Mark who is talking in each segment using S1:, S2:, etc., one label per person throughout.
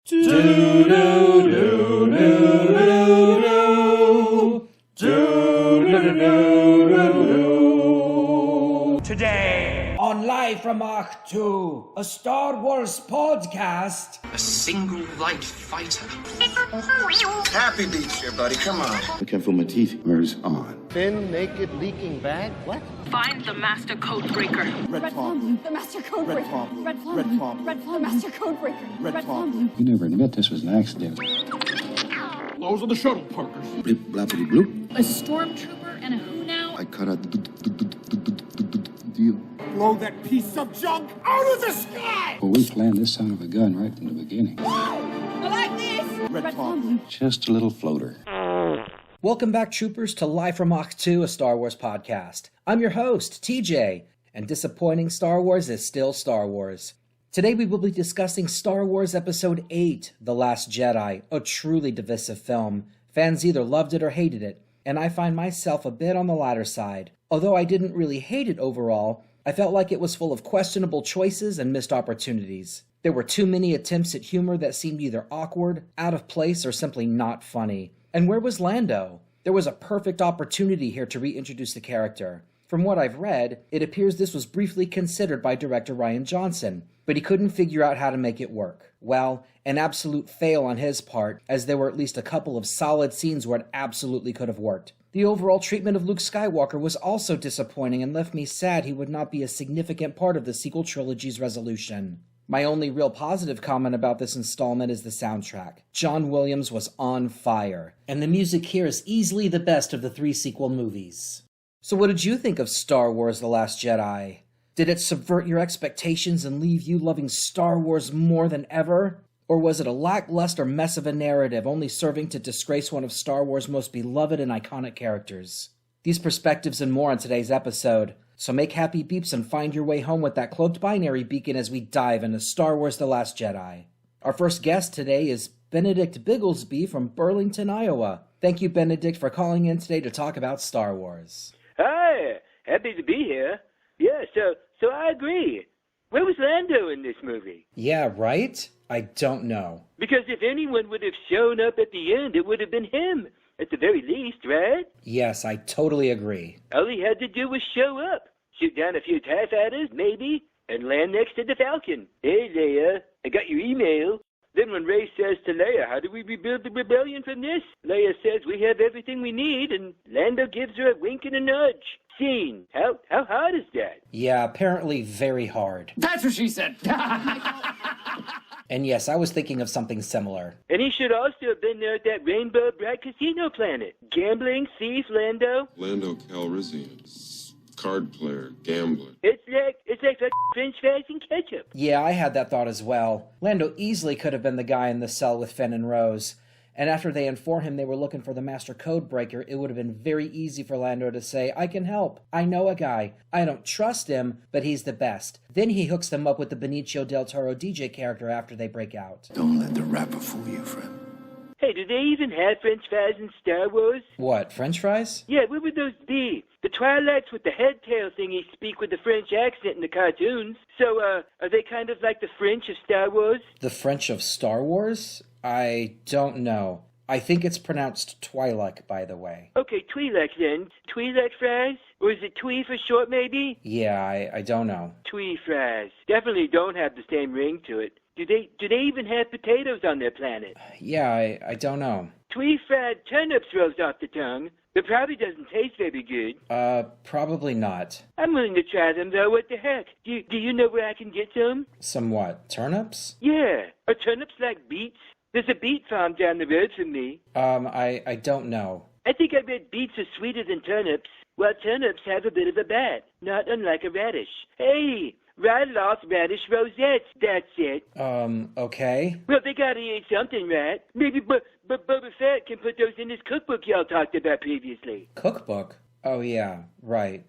S1: Today on Live from Ahch-To, a Star Wars podcast.
S2: A single light fighter.
S3: Happy beats here, buddy. Come on.
S4: I can't feel my teeth. Where's on?
S5: Thin, naked, leaking bag? What?
S6: Find the Master Codebreaker.
S7: Red Plum, the Master Codebreaker. Red Plum, Red Plum, Master Codebreaker. Red Plum.
S4: You never admit this was an accident.
S8: Those are the shuttle parkers.
S4: Blip, blappity, bloop.
S6: A stormtrooper and a who now?
S4: I cut out the deal.
S8: Blow that piece of junk out of the sky!
S4: Well, we planned this son of a gun right from the beginning.
S7: I like this.
S8: Red Plum.
S4: Just a little floater.
S1: Welcome back, troopers, to Live from Ahch-To, a Star Wars podcast. I'm your host, TJ, and disappointing Star Wars is still Star Wars. Today we will be discussing Star Wars Episode 8, The Last Jedi, a truly divisive film. Fans either loved it or hated it, and I find myself a bit on the latter side. Although I didn't really hate it overall, I felt like it was full of questionable choices and missed opportunities. There were too many attempts at humor that seemed either awkward, out of place, or simply not funny. And where was Lando? There was a perfect opportunity here to reintroduce the character. From what I've read, it appears this was briefly considered by director Rian Johnson, but he couldn't figure out how to make it work. Well, an absolute fail on his part, as there were at least a couple of solid scenes where it absolutely could have worked. The overall treatment of Luke Skywalker was also disappointing and left me sad he would not be a significant part of the sequel trilogy's resolution. My only real positive comment about this installment is the soundtrack. John Williams was on fire, and the music here is easily the best of the three sequel movies. So what did you think of Star Wars The Last Jedi? Did it subvert your expectations and leave you loving Star Wars more than ever? Or was it a lackluster mess of a narrative only serving to disgrace one of Star Wars' most beloved and iconic characters? These perspectives and more on today's episode, so make happy beeps and find your way home with that cloaked binary beacon as we dive into Star Wars The Last Jedi. Our first guest today is Benedict Bigglesby from Burlington, Iowa. Thank you, Benedict, for calling in today to talk about Star Wars.
S9: Hi, happy to be here. Yeah, so I agree. Where was Lando in this movie?
S1: Yeah, right? I don't know.
S9: Because if anyone would have shown up at the end, it would have been him. At the very least, right?
S1: Yes, I totally agree.
S9: All he had to do was show up, shoot down a few TIE fighters, maybe, and land next to the Falcon. Hey, Leia, I got your email. Then when Rey says to Leia, how do we rebuild the rebellion from this? Leia says we have everything we need, and Lando gives her a wink and a nudge. Scene. How hard is that?
S1: Yeah, apparently very hard.
S8: That's what she said.
S1: And yes, I was thinking of something similar.
S9: And he should also have been there at that Rainbow Bright Casino planet. Gambling, thief, Lando.
S10: Lando Calrissian, card player, gambler.
S9: It's like French fries and ketchup.
S1: Yeah, I had that thought as well. Lando easily could have been the guy in the cell with Finn and Rose. And after they informed him they were looking for the Master Codebreaker, it would have been very easy for Lando to say, I can help. I know a guy. I don't trust him, but he's the best. Then he hooks them up with the Benicio del Toro DJ character after they break out.
S4: Don't let the rapper fool you, friend.
S9: Hey, do they even have French fries in Star Wars?
S1: What, French fries?
S9: Yeah, what would those be? The Twi'leks with the head-tail thingies speak with the French accent in the cartoons. So, are they kind of like the French of Star Wars?
S1: The French of Star Wars? I don't know. I think it's pronounced Twi'lek, by the way.
S9: Okay, Twi'lek then. Twi'lek fries? Or is it Twee for short, maybe?
S1: Yeah, I don't know.
S9: Twee fries. Definitely don't have the same ring to it. Do they even have potatoes on their planet?
S1: Yeah, I don't know.
S9: Twee fried turnips rolls off the tongue. It probably doesn't taste very good.
S1: Probably not.
S9: I'm willing to try them, though. What the heck? Do you know where I can get some?
S1: Some what? Turnips?
S9: Yeah. Are turnips like beets? There's a beet farm down the road from me.
S1: I don't know.
S9: I think I bet beets are sweeter than turnips. Well, turnips have a bit of a bat, not unlike a radish. Hey, right off radish rosettes, that's it.
S1: Okay.
S9: Well, they gotta eat something, right? Maybe Boba Fett can put those in his cookbook y'all talked about previously.
S1: Cookbook? Oh, yeah, right.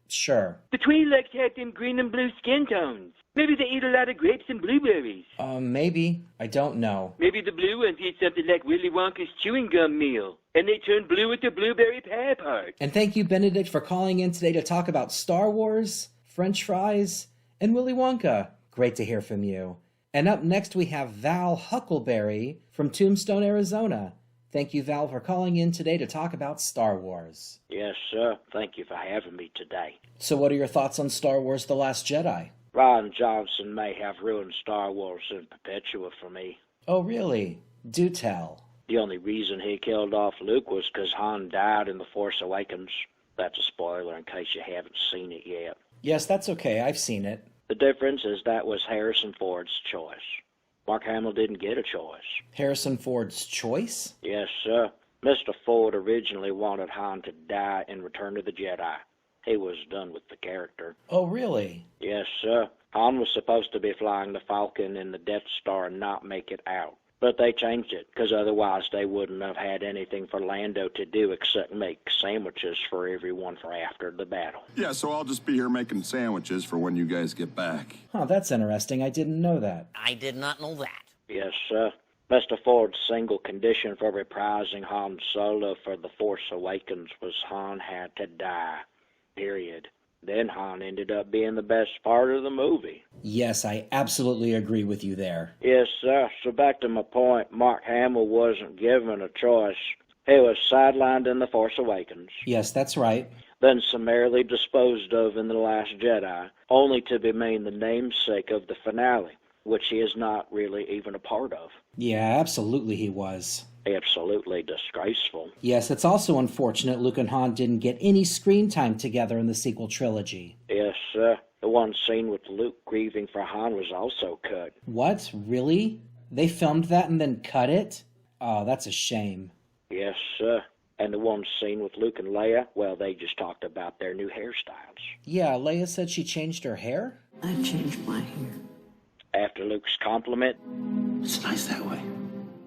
S1: Sure.
S9: The Twi'leks have them green and blue skin tones. Maybe they eat a lot of grapes and blueberries.
S1: Maybe. I don't know.
S9: Maybe the blue ones eat something like Willy Wonka's chewing gum meal. And they turn blue with the blueberry pie part.
S1: And thank you, Benedict, for calling in today to talk about Star Wars, French fries, and Willy Wonka. Great to hear from you. And up next we have Val Huckleberry from Tombstone, Arizona. Thank you, Val, for calling in today to talk about Star Wars.
S11: Yes, sir. Thank you for having me today.
S1: So what are your thoughts on Star Wars The Last Jedi?
S11: Rian Johnson may have ruined Star Wars in perpetua for me.
S1: Oh, really? Do tell.
S11: The only reason he killed off Luke was because Han died in The Force Awakens. That's a spoiler in case you haven't seen it yet.
S1: Yes, that's okay. I've seen it.
S11: The difference is that was Harrison Ford's choice. Mark Hamill didn't get a choice.
S1: Harrison Ford's choice?
S11: Yes, sir. Mr. Ford originally wanted Han to die in Return of the Jedi. He was done with the character.
S1: Oh, really?
S11: Yes, sir. Han was supposed to be flying the Falcon in the Death Star and not make it out. But they changed it, because otherwise they wouldn't have had anything for Lando to do except make sandwiches for everyone for after the battle.
S12: Yeah, so I'll just be here making sandwiches for when you guys get back.
S1: Oh, that's interesting. I didn't know that.
S13: I did not know that.
S11: Yes, sir. Mr. Ford's single condition for reprising Han Solo for The Force Awakens was Han had to die. Period. Then Han ended up being the best part of the movie.
S1: Yes, I absolutely agree with you there.
S11: Yes, sir. So back to my point, Mark Hamill wasn't given a choice. He was sidelined in The Force Awakens.
S1: Yes, that's right.
S11: Then summarily disposed of in The Last Jedi, only to be made the namesake of the finale, which he is not really even a part of.
S1: Yeah, absolutely he was.
S11: Absolutely disgraceful.
S1: Yes, it's also unfortunate Luke and Han didn't get any screen time together in the sequel trilogy.
S11: Yes, sir. The one scene with Luke grieving for Han was also cut.
S1: What? Really? They filmed that and then cut it? Oh, that's a shame.
S11: Yes, sir. And the one scene with Luke and Leia, well, they just talked about their new hairstyles.
S1: Yeah, Leia said she changed her hair?
S14: I changed my hair.
S11: After Luke's compliment,
S14: it's nice that way.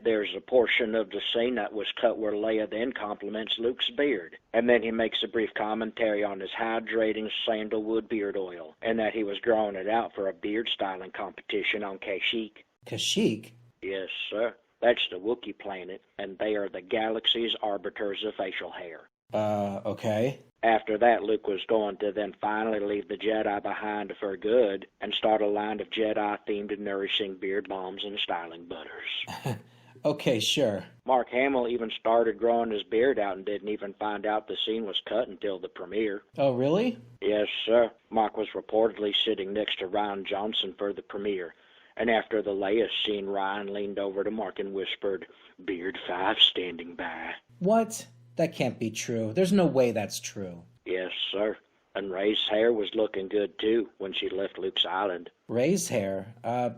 S11: There's a portion of the scene that was cut where Leia then compliments Luke's beard. And then he makes a brief commentary on his hydrating sandalwood beard oil, and that he was growing it out for a beard styling competition on Kashyyyk.
S1: Kashyyyk?
S11: Yes, sir. That's the Wookiee planet, and they are the galaxy's arbiters of facial hair.
S1: Okay.
S11: After that, Luke was going to then finally leave the Jedi behind for good and start a line of Jedi-themed nourishing beard balms and styling butters.
S1: Okay, sure.
S11: Mark Hamill even started growing his beard out and didn't even find out the scene was cut until the premiere.
S1: Oh, really?
S11: Yes, sir. Mark was reportedly sitting next to Rian Johnson for the premiere. And after the Leia scene, Ryan leaned over to Mark and whispered, "Beard 5 standing by."
S1: What? That can't be true. There's no way that's true.
S11: Yes, sir. And Rey's hair was looking good, too, when she left Luke's island.
S1: Rey's hair?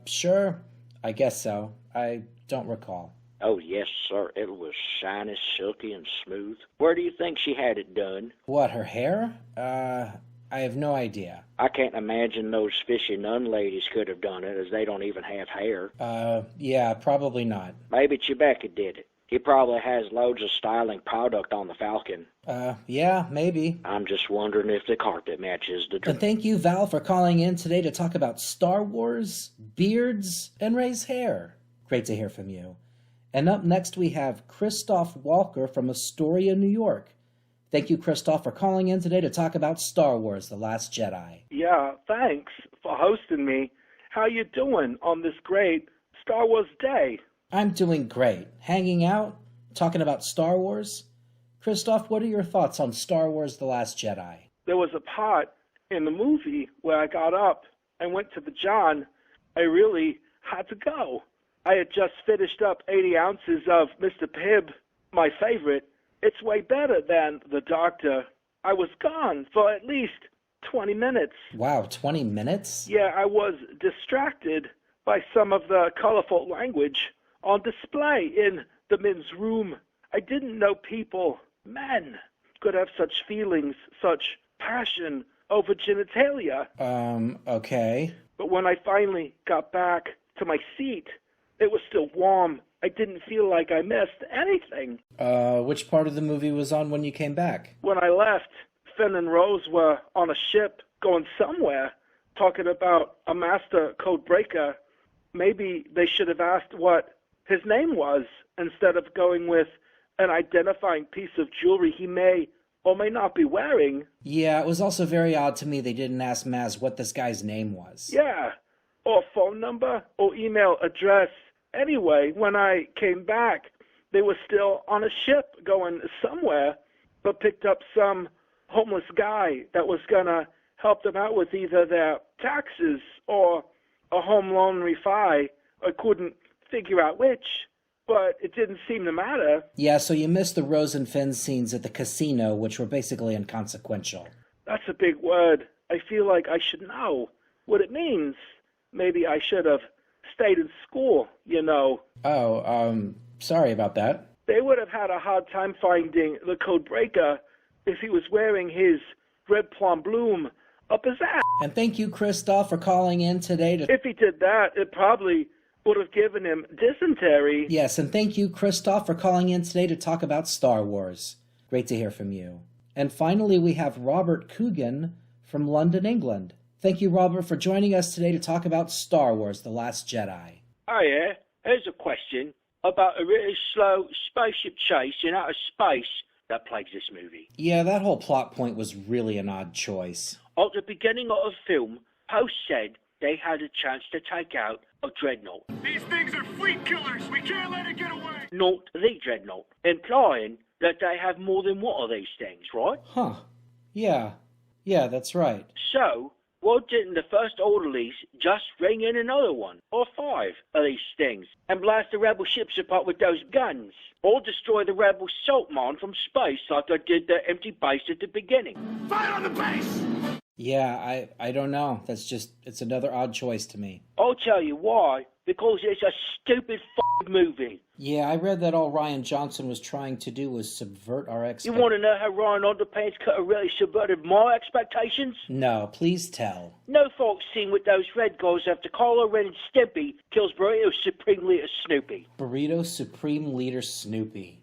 S1: Sure. I guess so. I don't recall.
S11: Oh, yes, sir. It was shiny, silky, and smooth. Where do you think she had it done?
S1: What, her hair? I have no idea.
S11: I can't imagine those fishy nun ladies could have done it, as they don't even have hair.
S1: Yeah, probably not.
S11: Maybe Chewbacca did it. He probably has loads of styling product on the Falcon.
S1: Yeah, maybe.
S11: I'm just wondering if the carpet matches the dress.
S1: And thank you, Val, for calling in today to talk about Star Wars, beards, and Rey's hair. Great to hear from you. And up next we have Christof Walker from Astoria, New York. Thank you, Christof, for calling in today to talk about Star Wars: The Last Jedi.
S15: Yeah, thanks for hosting me. How you doing on this great Star Wars day?
S1: I'm doing great. Hanging out, talking about Star Wars. Christof, what are your thoughts on Star Wars: The Last Jedi?
S15: There was a part in the movie where I got up and went to the John. I really had to go. I had just finished up 80 ounces of Mr. Pibb, my favorite. It's way better than The Doctor. I was gone for at least 20 minutes.
S1: Wow, 20 minutes?
S15: Yeah, I was distracted by some of the colorful language on display in the men's room. I didn't know people, men, could have such feelings, such passion over genitalia.
S1: Okay.
S15: But when I finally got back to my seat, it was still warm. I didn't feel like I missed anything.
S1: Which part of the movie was on when you came back?
S15: When I left, Finn and Rose were on a ship going somewhere, talking about a master code breaker. Maybe they should have asked what his name was instead of going with an identifying piece of jewelry he may or may not be wearing.
S1: Yeah, it was also very odd to me they didn't ask Maz what this guy's name was.
S15: Yeah. or phone number or email address. Anyway, when I came back, they were still on a ship going somewhere, but picked up some homeless guy that was going to help them out with either their taxes or a home loan refi. I couldn't figure out which, but it didn't seem to matter.
S1: Yeah, so you missed the Rose and Finn scenes at the casino, which were basically inconsequential.
S15: That's a big word. I feel like I should know what it means. Maybe I should have stayed in school, you know.
S1: Oh, sorry about that.
S15: They would have had a hard time finding the code breaker if he was wearing his red plum bloom up his ass.
S1: And thank you, Christof, for calling in today.
S15: If he did that, it probably would have given him dysentery.
S1: Yes, and thank you, Christof, for calling in today to talk about Star Wars. Great to hear from you. And finally, we have Robert Coogan from London, England. Thank you, Robert, for joining us today to talk about Star Wars, The Last Jedi.
S9: Oh, yeah? Here's a question about a really slow spaceship chase in outer space that plagues this movie.
S1: Yeah, that whole plot point was really an odd choice.
S9: At the beginning of the film, Poe said they had a chance to take out a dreadnought.
S8: These things are fleet killers. We can't let it get away.
S9: Not the dreadnought, implying that they have more than one of these things, right?
S1: Huh. Yeah, that's right.
S9: So, why didn't the first orderlies just bring in another one, or 5 of these things, and blast the rebel ships apart with those guns? Or destroy the rebel salt mine from space like they did the empty base at the beginning?
S8: Fire on the base!
S1: Yeah, I don't know. It's another odd choice to me.
S9: I'll tell you why. Because it's a stupid f***ing movie.
S1: Yeah, I read that all Rian Johnson was trying to do was subvert our expectations.
S9: You want to know how Ryan Underpants could have really subverted my expectations?
S1: No, please tell.
S9: No fault scene with those red guys after Kylo Ren and Stimpy kills Burrito Supreme Leader Snoopy.
S1: Burrito Supreme Leader Snoopy.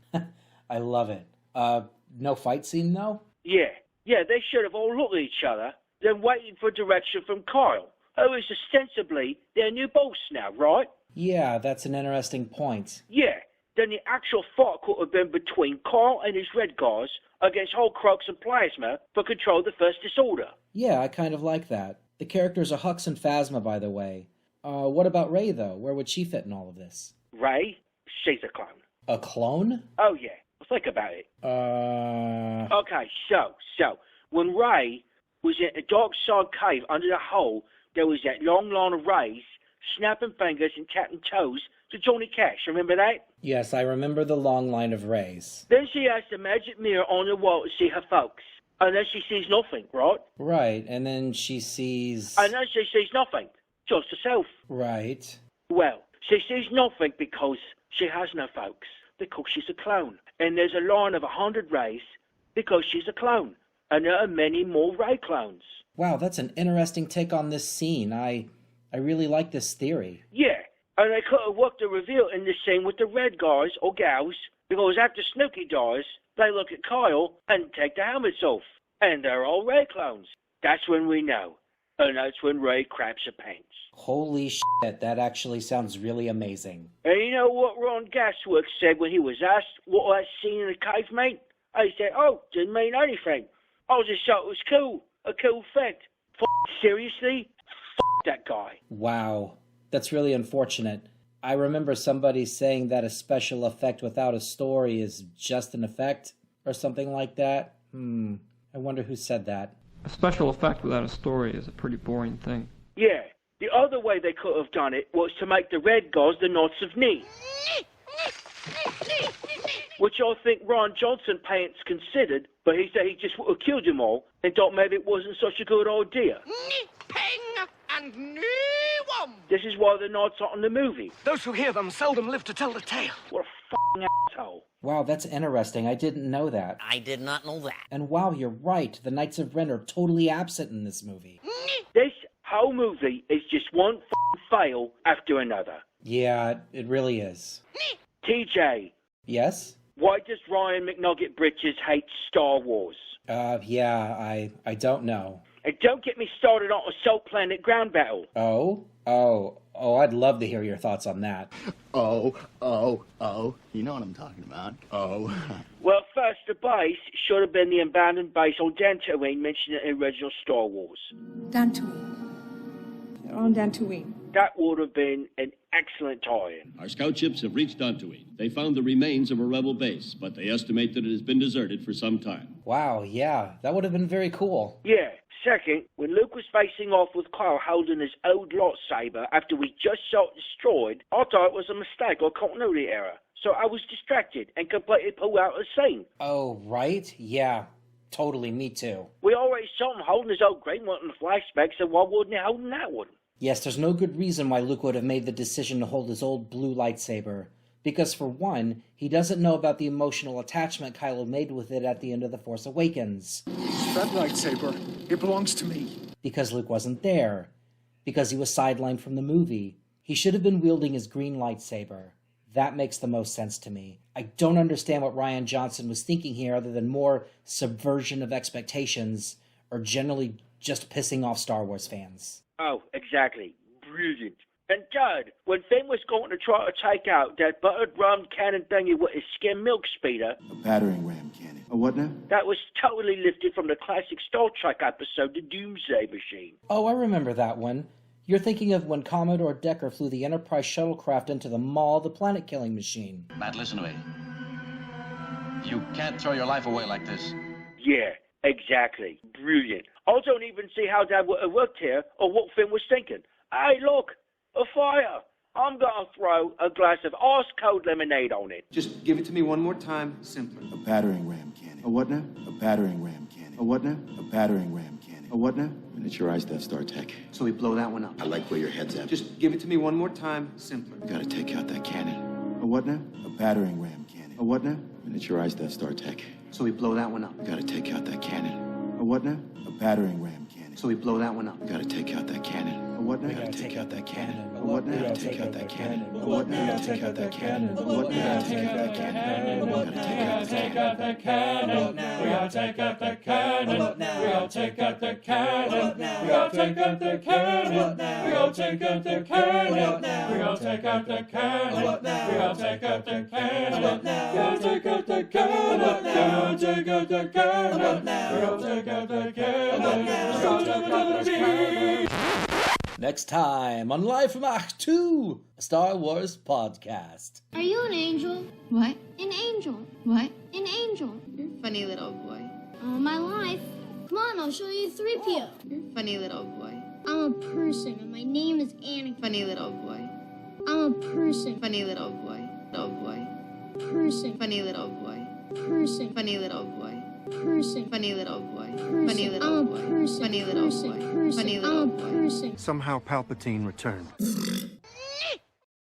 S1: I love it. No fight scene, though?
S9: Yeah, they should have all looked at each other, then waited for direction from Kyle, who is ostensibly their new boss now, right?
S1: Yeah, that's an interesting point.
S9: Yeah, then the actual fight could have been between Kyle and his red guys against Horcrux and Plasma for control of the First Disorder.
S1: Yeah, I kind of like that. The characters are Hux and Phasma, by the way. What about Rey, though? Where would she fit in all of this?
S9: Rey? She's a clone.
S1: A clone?
S9: Oh, yeah. Think about it. Okay, so, when Rey was in a dark side cave under the hole, there was that long line of Reys, snapping fingers and tapping toes to Johnny Cash. Remember that?
S1: Yes, I remember the long line of Reys.
S9: Then she has the magic mirror on the wall to see her folks. And then she sees nothing, right?
S1: Right, and then she sees...
S9: And then she sees nothing. Just herself.
S1: Right.
S9: Well, she sees nothing because she has no folks. Because she's a clone. And there's a line of 100 Reys because she's a clone. And there are many more Rey clones.
S1: Wow, that's an interesting take on this scene. I really like this theory.
S9: Yeah, and they could have worked the reveal in this scene with the red guys or gals, because after Snooky dies, they look at Kyle and take the helmets off. And they're all Rey clones. That's when we know. And that's when Rey craps her pants.
S1: Holy shit, that actually sounds really amazing.
S9: And you know what Ron Gasworks said when he was asked what that scene in the cave meant? He said, didn't mean anything. I just thought it was cool. A cool fact. Seriously? That guy.
S1: Wow. That's really unfortunate. I remember somebody saying that a special effect without a story is just an effect, or something like that. I wonder who said that.
S13: A special effect without a story is a pretty boring thing.
S9: Yeah. The other way they could have done it was to make the red guys the Knights of Ni. Which I think Ron Johnson Pants considered, but he said he just would have killed them all and thought maybe it wasn't such a good idea. This is why the Knights aren't in the movie.
S8: Those who hear them seldom live to tell the tale.
S9: What a f***ing asshole.
S1: Wow, that's interesting. I didn't know that.
S14: I did not know that.
S1: And wow, you're right. The Knights of Ren are totally absent in this movie.
S9: This whole movie is just one f***ing fail after another.
S1: Yeah, it really is.
S9: TJ.
S1: Yes?
S9: Why does Ryan McNugget Britches hate Star Wars?
S1: Yeah, I don't know.
S9: And don't get me started on Assault Planet Ground Battle.
S1: Oh, I'd love to hear your thoughts on that.
S16: Oh. You know what I'm talking about. Oh.
S9: Well, first, the base should have been the abandoned base on Dantooine mentioned in the original Star Wars.
S7: Dantooine. They're on Dantooine.
S9: That would have been an excellent tie-in.
S17: Our scout ships have reached Dantooine. They found the remains of a rebel base, but they estimate that it has been deserted for some time.
S1: Wow, yeah, that would have been very cool.
S9: Yeah. Second, when Luke was facing off with Kyle holding his old lightsaber after we just saw it destroyed, I thought it was a mistake or continuity error. So I was distracted and completely pulled out of the scene.
S1: Oh, right? Yeah, totally, me too.
S9: We already saw him holding his old green one in the flashback, so why wouldn't he holding that one?
S1: Yes, there's no good reason why Luke would have made the decision to hold his old blue lightsaber. Because for one, he doesn't know about the emotional attachment Kylo made with it at the end of The Force Awakens.
S8: That lightsaber, it belongs to me.
S1: Because Luke wasn't there. Because he was sidelined from the movie. He should have been wielding his green lightsaber. That makes the most sense to me. I don't understand what Rian Johnson was thinking here other than more subversion of expectations or generally just pissing off Star Wars fans.
S9: Oh, exactly. Brilliant. And third, when Finn was going to try to take out that buttered rum cannon thingy with his skim milk speeder...
S4: A battering ram cannon. A what now?
S9: That was totally lifted from the classic Star Trek episode, The Doomsday Machine.
S1: Oh, I remember that one. You're thinking of when Commodore Decker flew the Enterprise shuttlecraft into the maw of the planet-killing machine.
S18: Matt, listen to me. You can't throw your life away like this.
S9: Yeah, exactly. Brilliant. I don't even see how that would have worked here or what Finn was thinking. Hey, look! A fire! I'm gonna throw a glass of ice-cold lemonade on it.
S19: Just give it to me one more time, simpler.
S4: A battering ram cannon. A what now? A battering ram cannon. A what now? A battering ram cannon. A what now?
S18: Miniaturized Death Star tech.
S19: So we blow that one up.
S18: I like where your head's at.
S19: Just give it to me one more time, simpler.
S18: We gotta take out that cannon.
S4: A what now? A battering ram cannon. A what now?
S18: Miniaturized Death Star tech.
S19: So we blow that one up.
S18: We gotta take out that cannon.
S4: A what now? A battering ram cannon.
S19: So we blow that one up.
S18: We gotta take out that cannon.
S4: A what now?
S18: We gotta take out that cannon.
S4: A what now?
S18: We gotta take out that cannon.
S4: A what now?
S18: We gotta take out that cannon.
S4: A what now?
S18: We gotta take out that cannon. We gotta take out that cannon.
S8: We gotta take out that cannon. We gotta take out that cannon. We gotta take out that cannon. We gotta take out that cannon. We gotta take out that cannon. We gotta take out that cannon. We gotta take out that cannon. We gotta take out that cannon. We gotta take out that cannon. We gotta take another beat.
S1: Next time on Live from Ahch-To, a Star Wars podcast.
S7: Are you an angel? What? An angel. What? An angel.
S20: You're a funny little boy.
S7: All my life. Come on, I'll show you 3PO.
S20: You're a funny little boy.
S7: I'm a person, and my name is Anakin.
S20: Funny little boy.
S7: I'm a person.
S20: Funny little boy. Little boy.
S7: Person.
S20: Funny little boy.
S7: Person.
S20: Funny little boy.
S7: Person.
S20: Funny little boy.
S7: Person.
S20: Funny little boy.
S7: I'm a person.
S20: Funny little boy. Funny little boy.
S7: I'm a person.
S5: Somehow Palpatine returned.